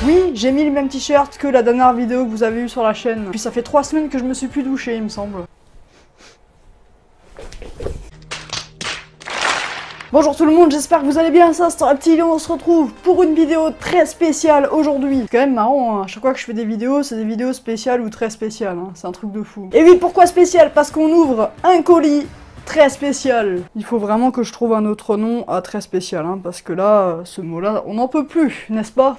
Oui, j'ai mis le même t-shirt que la dernière vidéo que vous avez eue sur la chaîne. Puis ça fait 3 semaines que je me suis plus douché, il me semble. Bonjour tout le monde, j'espère que vous allez bien, ça c'est Reptile et on se retrouve pour une vidéo très spéciale aujourd'hui. C'est quand même marrant, hein. À chaque fois que je fais des vidéos, c'est des vidéos spéciales ou très spéciales, hein. C'est un truc de fou. Et oui, pourquoi spécial? Parce qu'on ouvre un colis très spécial. Il faut vraiment que je trouve un autre nom à très spécial, hein, parce que là, ce mot-là, on n'en peut plus, n'est-ce pas?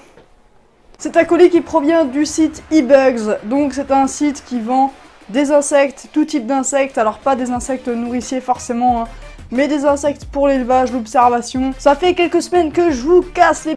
C'est un colis qui provient du site eBugs, donc c'est un site qui vend des insectes, tout type d'insectes, alors pas des insectes nourriciers forcément, hein, mais des insectes pour l'élevage, l'observation. Ça fait quelques semaines que je vous casse les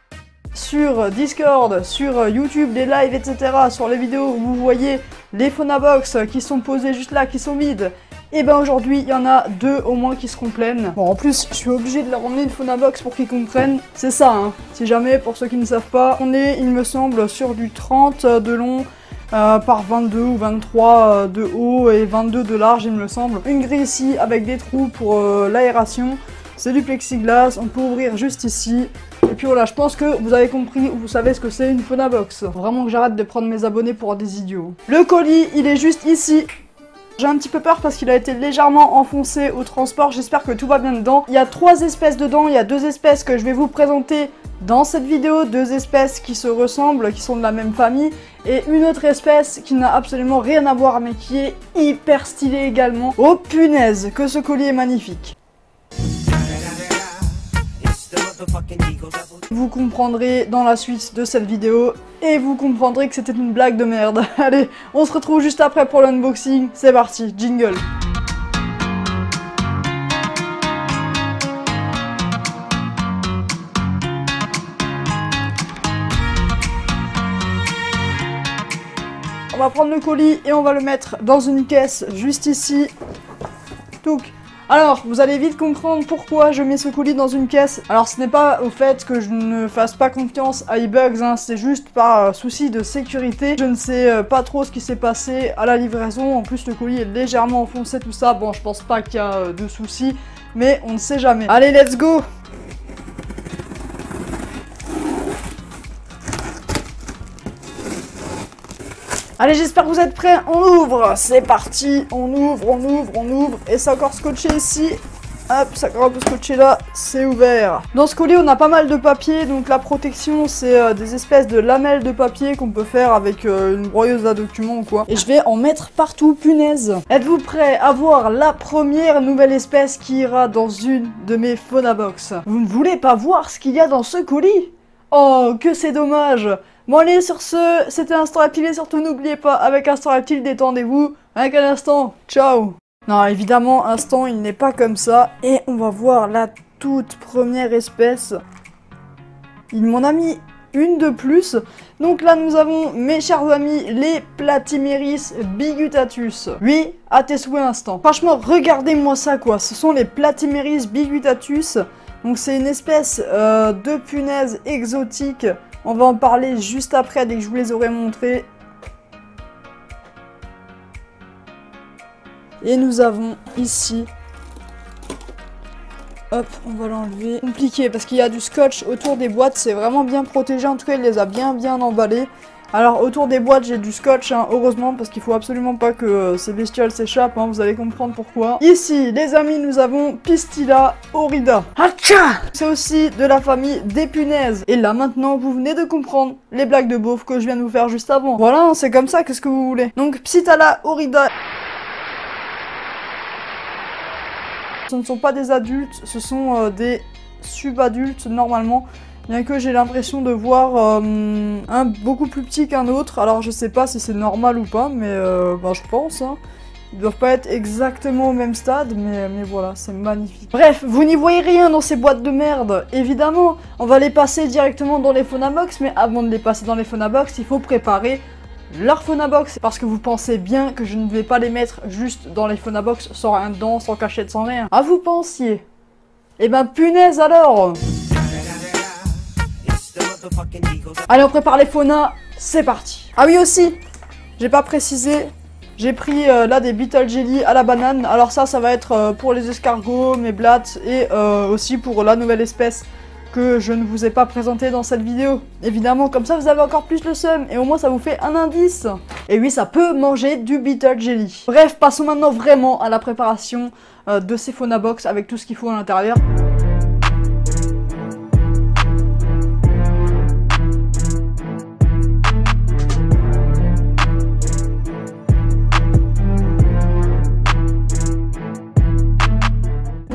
sur Discord, sur YouTube, des lives, etc. Sur les vidéos où vous voyez les Phonabox qui sont posées juste là, qui sont vides. Et ben aujourd'hui, il y en a 2 au moins qui seront pleines. Bon, en plus, je suis obligé de leur emmener une Phonabox pour qu'ils comprennent. C'est ça, hein. Si jamais, pour ceux qui ne savent pas, on est, il me semble, sur du 30 de long, par 22 ou 23 de haut et 22 de large, il me semble. Une grille ici avec des trous pour l'aération. C'est du plexiglas, on peut ouvrir juste ici. Et puis voilà, je pense que vous avez compris, vous savez ce que c'est une Phonabox. Vraiment que j'arrête de prendre mes abonnés pour des idiots. Le colis, il est juste ici. J'ai un petit peu peur parce qu'il a été légèrement enfoncé au transport, j'espère que tout va bien dedans. Il y a 3 espèces dedans, il y a 2 espèces que je vais vous présenter dans cette vidéo, 2 espèces qui se ressemblent, qui sont de la même famille, et une autre espèce qui n'a absolument rien à voir mais qui est hyper stylée également. Oh punaise, que ce colis est magnifique! Vous comprendrez dans la suite de cette vidéo et vous comprendrez que c'était une blague de merde. Allez, on se retrouve juste après pour l'unboxing. C'est parti, jingle. On va prendre le colis et on va le mettre dans une caisse juste ici. Touc. Alors, vous allez vite comprendre pourquoi je mets ce colis dans une caisse. Alors, ce n'est pas au fait que je ne fasse pas confiance à eBugs, hein, c'est juste par souci de sécurité. Je ne sais pas trop ce qui s'est passé à la livraison. En plus, le colis est légèrement enfoncé, tout ça. Bon, je pense pas qu'il y a de soucis, mais on ne sait jamais. Allez, let's go! Allez, j'espère que vous êtes prêts, on ouvre, c'est parti, on ouvre, et c'est encore scotché ici, hop, c'est encore un peu scotché là, c'est ouvert. Dans ce colis, on a pas mal de papier, donc la protection, c'est des espèces de lamelles de papier qu'on peut faire avec une broyeuse à documents ou quoi. Et je vais en mettre partout, punaise. Êtes-vous prêts à voir la première nouvelle espèce qui ira dans une de mes Phonabox? Vous ne voulez pas voir ce qu'il y a dans ce colis? Oh, que c'est dommage! Bon allez, sur ce, c'était Instant Reptile et surtout n'oubliez pas, avec Instant Reptile, détendez-vous. Avec un instant, ciao! Non, évidemment, Instant, il n'est pas comme ça. Et on va voir la toute première espèce. Il m'en a mis une de plus. Donc là, nous avons, mes chers amis, les Platymeris bigutatus. Oui, à tes souhaits, Instant. Franchement, regardez-moi ça, quoi. Ce sont les Platymeris bigutatus. Donc c'est une espèce de punaise exotique. On va en parler juste après, dès que je vous les aurai montrés. Et nous avons ici... Hop, on va l'enlever. Compliqué, parce qu'il y a du scotch autour des boîtes. C'est vraiment bien protégé. En tout cas, il les a bien emballés. Alors, autour des boîtes, j'ai du scotch, hein, heureusement, parce qu'il faut absolument pas que ces bestioles s'échappent. Hein, vous allez comprendre pourquoi. Ici, les amis, nous avons Pistilla horrida. Hacha! C'est aussi de la famille des punaises. Et là, maintenant, vous venez de comprendre les blagues de beauf que je viens de vous faire juste avant. Voilà, c'est comme ça, qu'est-ce que vous voulez. Donc, Pistilla horrida... Ce ne sont pas des adultes, ce sont des subadultes, normalement. Bien que j'ai l'impression de voir un beaucoup plus petit qu'un autre. Alors je sais pas si c'est normal ou pas, mais bah, je pense. Hein. Ils doivent pas être exactement au même stade, mais voilà, c'est magnifique. Bref, vous n'y voyez rien dans ces boîtes de merde. Évidemment, on va les passer directement dans les Phonabox, mais avant de les passer dans les Phonabox, il faut préparer leur Phonabox. Parce que vous pensez bien que je ne vais pas les mettre juste dans les Phonabox sans rien dedans, sans cachette, sans rien. Ah, vous pensiez? Eh ben punaise alors! Allez, on prépare les Phonas, c'est parti. Ah oui aussi, j'ai pas précisé, j'ai pris là des Beetle Jelly à la banane. Alors ça va être pour les escargots, mes blattes et aussi pour la nouvelle espèce que je ne vous ai pas présenté dans cette vidéo. Évidemment, comme ça vous avez encore plus le seum et au moins ça vous fait un indice. Et oui, ça peut manger du bitter jelly. Bref, passons maintenant vraiment à la préparation de ces Phonabox avec tout ce qu'il faut à l'intérieur.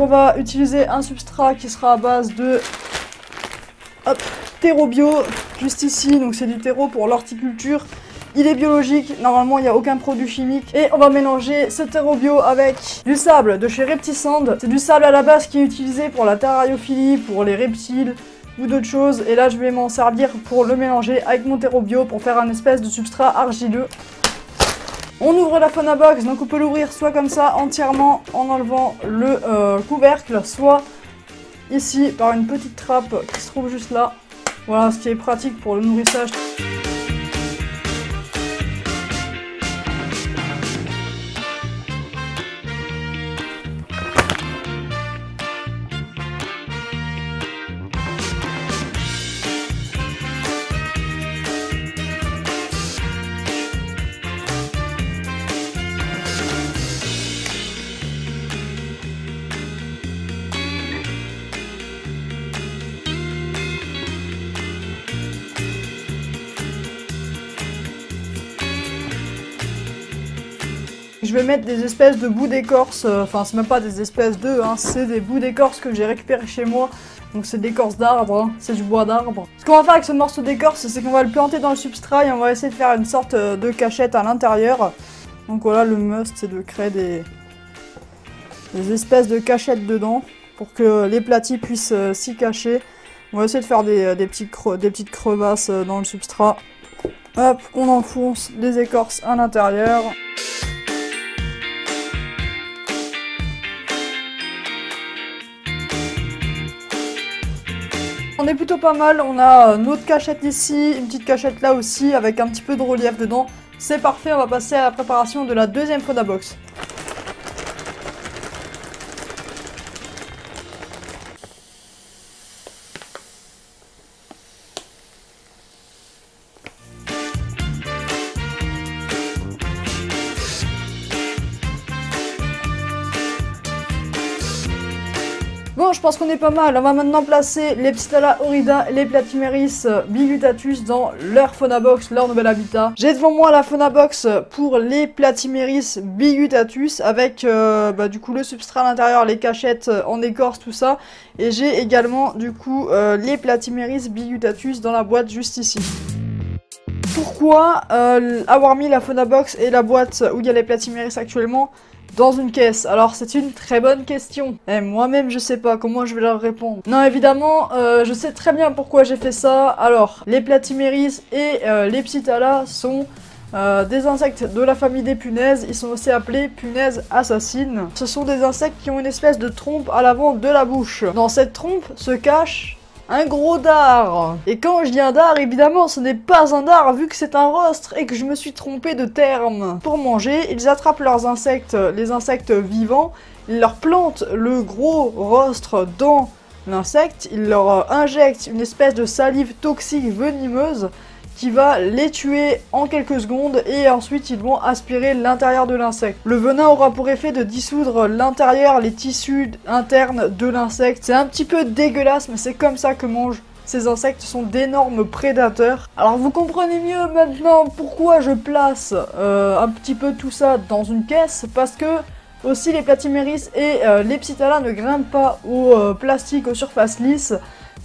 On va utiliser un substrat qui sera à base de terreau bio, juste ici, donc c'est du terreau pour l'horticulture. Il est biologique, normalement il n'y a aucun produit chimique. Et on va mélanger ce terreau bio avec du sable de chez Reptisand. C'est du sable à la base qui est utilisé pour la terrariophilie, pour les reptiles ou d'autres choses. Et là je vais m'en servir pour le mélanger avec mon terreau bio pour faire un espèce de substrat argileux. On ouvre la Phonabox, donc on peut l'ouvrir soit comme ça entièrement en enlevant le couvercle, soit ici par une petite trappe qui se trouve juste là. Voilà, ce qui est pratique pour le nourrissage. Je vais mettre des espèces de bouts d'écorce, enfin c'est même pas des espèces d'œufs, hein, c'est des bouts d'écorce que j'ai récupéré chez moi. Donc c'est de l'écorce d'arbre, hein, c'est du bois d'arbre. Ce qu'on va faire avec ce morceau d'écorce, c'est qu'on va le planter dans le substrat et on va essayer de faire une sorte de cachette à l'intérieur. Donc voilà, le must c'est de créer des espèces de cachettes dedans pour que les platis puissent s'y cacher. On va essayer de faire des petites crevasses dans le substrat. Hop, on enfonce les écorces à l'intérieur. On est plutôt pas mal, on a notre cachette ici, une petite cachette là aussi avec un petit peu de relief dedans. C'est parfait, on va passer à la préparation de la deuxième Phonabox. Bon, je pense qu'on est pas mal. On va maintenant placer les Psittala horrida et les Platymeris bigutatus dans leur Phonabox, leur nouvel habitat. J'ai devant moi la Phonabox pour les Platymeris bigutatus avec du coup le substrat à l'intérieur, les cachettes en écorce, tout ça. Et j'ai également du coup les Platymeris bigutatus dans la boîte juste ici. Pourquoi avoir mis la Phonabox et la boîte où il y a les Platymeris actuellement dans une caisse? Alors c'est une très bonne question. Et moi-même je sais pas comment je vais leur répondre. Non, évidemment, je sais très bien pourquoi j'ai fait ça. Alors, les Platymeris et les Psittala sont des insectes de la famille des punaises. Ils sont aussi appelés punaises assassines. Ce sont des insectes qui ont une espèce de trompe à l'avant de la bouche. Dans cette trompe se cache un gros dard. Et quand je dis un dard, évidemment, ce n'est pas un dard vu que c'est un rostre et que je me suis trompé de terme. Pour manger, ils attrapent leurs insectes, les insectes vivants, ils leur plantent le gros rostre dans l'insecte, ils leur injectent une espèce de salive toxique venimeuse qui va les tuer en quelques secondes et ensuite ils vont aspirer l'intérieur de l'insecte. Le venin aura pour effet de dissoudre l'intérieur, les tissus internes de l'insecte. C'est un petit peu dégueulasse mais c'est comme ça que mangent ces insectes, sont d'énormes prédateurs. Alors vous comprenez mieux maintenant pourquoi je place un petit peu tout ça dans une caisse, parce que aussi les Platymeris et les Psittala ne grimpent pas au plastique, aux surfaces lisses.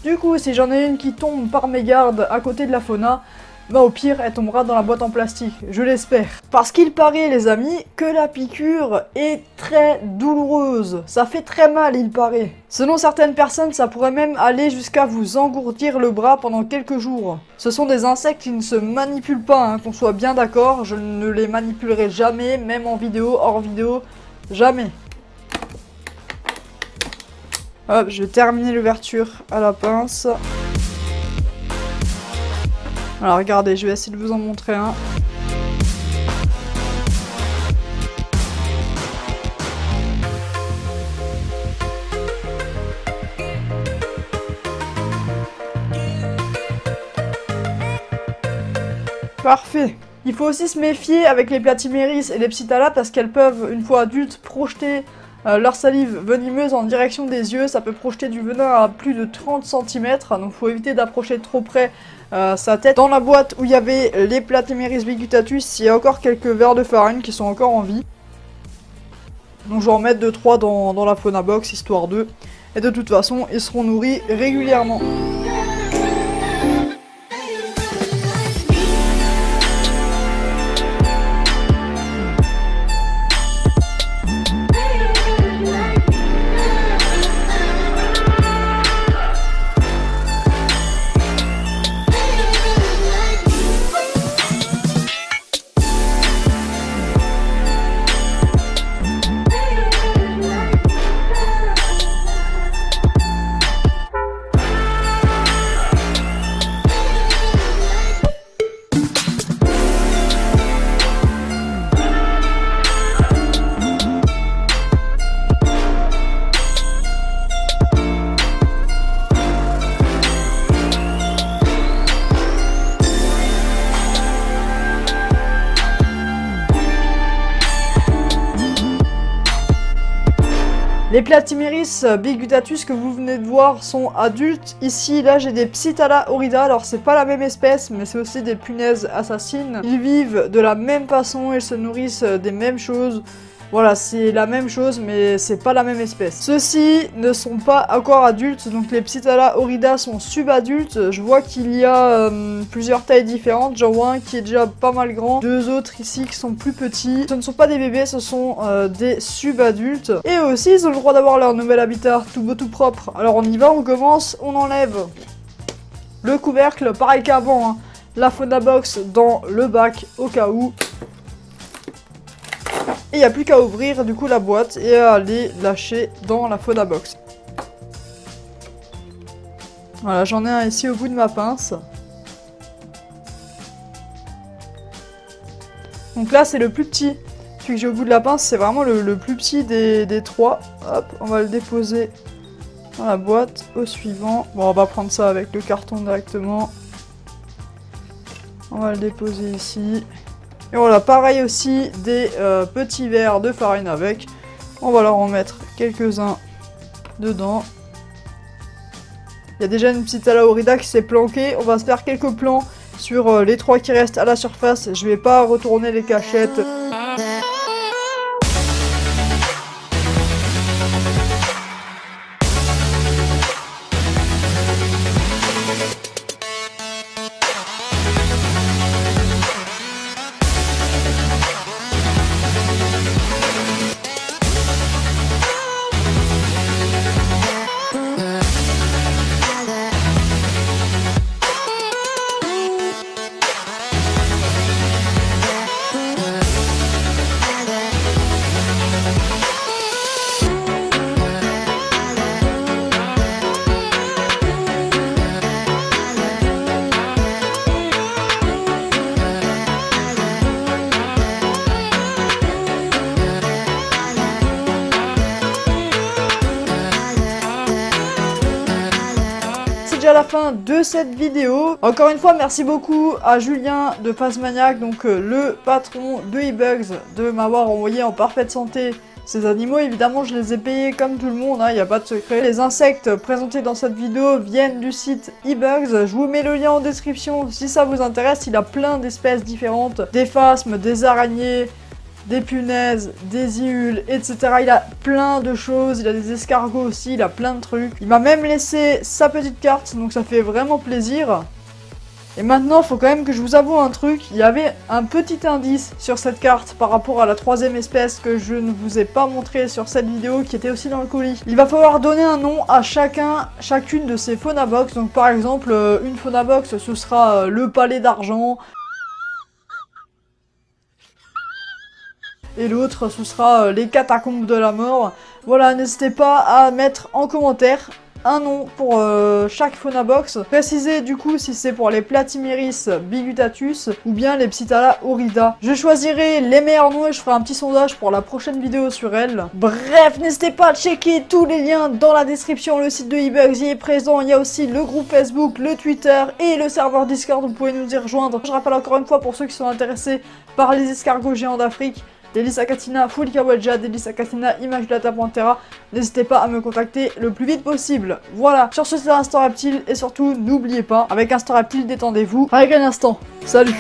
Du coup, si j'en ai une qui tombe par mégarde à côté de la fauna, bah au pire, elle tombera dans la boîte en plastique, je l'espère. Parce qu'il paraît, les amis, que la piqûre est très douloureuse. Ça fait très mal, il paraît. Selon certaines personnes, ça pourrait même aller jusqu'à vous engourdir le bras pendant quelques jours. Ce sont des insectes qui ne se manipulent pas, hein, qu'on soit bien d'accord. Je ne les manipulerai jamais, même en vidéo, hors vidéo, jamais. Hop, je vais terminer l'ouverture à la pince. Alors regardez, je vais essayer de vous en montrer un. Parfait. Il faut aussi se méfier avec les platyméris et les psittalas parce qu'elles peuvent, une fois adultes, projeter leur salive venimeuse en direction des yeux. Ça peut projeter du venin à plus de 30 cm, donc il faut éviter d'approcher trop près sa tête. Dans la boîte où il y avait les platyméris bigutatus, il y a encore quelques verres de farine qui sont encore en vie. Donc je vais en mettre 2-3 dans la fauna box, histoire d'eux. Et de toute façon, ils seront nourris régulièrement. Les platyméris bigutatus que vous venez de voir sont adultes. Ici, là, j'ai des Psittala horrida. Alors, c'est pas la même espèce, mais c'est aussi des punaises assassines. Ils vivent de la même façon, ils se nourrissent des mêmes choses. Voilà, c'est la même chose, mais c'est pas la même espèce. Ceux-ci ne sont pas encore adultes, donc les Psittala horrida sont subadultes. Je vois qu'il y a plusieurs tailles différentes. J'en vois un qui est déjà pas mal grand, deux autres ici qui sont plus petits. Ce ne sont pas des bébés, ce sont des subadultes. Et aussi, ils ont le droit d'avoir leur nouvel habitat, tout beau, tout propre. Alors on y va, on commence, on enlève le couvercle, pareil qu'avant, hein. La fauna box dans le bac au cas où. Et il n'y a plus qu'à ouvrir du coup la boîte et à les lâcher dans la fauna box. Voilà, j'en ai un ici au bout de ma pince. Donc là c'est le plus petit. Celui que j'ai au bout de la pince, c'est vraiment le plus petit des trois. Hop, on va le déposer dans la boîte au suivant. Bon, on va prendre ça avec le carton directement. On va le déposer ici. Et voilà, pareil aussi, des petits verres de farine avec. On va leur en mettre quelques-uns dedans. Il y a déjà une Psittala horrida qui s'est planquée. On va se faire quelques plans sur les trois qui restent à la surface. Je vais pas retourner les cachettes. Déjà la fin de cette vidéo. Encore une fois, merci beaucoup à Julien de Phasmaniac, donc le patron de eBugs, de m'avoir envoyé en parfaite santé ces animaux. Évidemment, je les ai payés comme tout le monde, il n'y a pas de secret. Les insectes présentés dans cette vidéo viennent du site eBugs. Je vous mets le lien en description si ça vous intéresse. Il a plein d'espèces différentes, des phasmes, des araignées, des punaises, des iules, etc. Il a plein de choses, il a des escargots aussi, il a plein de trucs. Il m'a même laissé sa petite carte, donc ça fait vraiment plaisir. Et maintenant, il faut quand même que je vous avoue un truc. Il y avait un petit indice sur cette carte par rapport à la troisième espèce que je ne vous ai pas montré sur cette vidéo, qui était aussi dans le colis. Il va falloir donner un nom à chacune de ces fauna box. Donc par exemple, une fauna box, ce sera le palais d'argent. Et l'autre, ce sera les catacombes de la mort. Voilà, n'hésitez pas à mettre en commentaire un nom pour chaque fauna box. Précisez du coup si c'est pour les Platymeris bigutatus ou bien les Psittala horrida. Je choisirai les meilleurs noms et je ferai un petit sondage pour la prochaine vidéo sur elles. Bref, n'hésitez pas à checker tous les liens dans la description. Le site de eBugs y est présent. Il y a aussi le groupe Facebook, le Twitter et le serveur Discord. Vous pouvez nous y rejoindre. Je rappelle encore une fois pour ceux qui sont intéressés par les escargots géants d'Afrique, des Lissacatina Fulcawaja, des Lissacatina Immaculata Pantera, n'hésitez pas à me contacter le plus vite possible. Voilà, sur ce c'était Instant Reptile et surtout n'oubliez pas, avec Instant Reptile détendez-vous. Avec un instant, salut.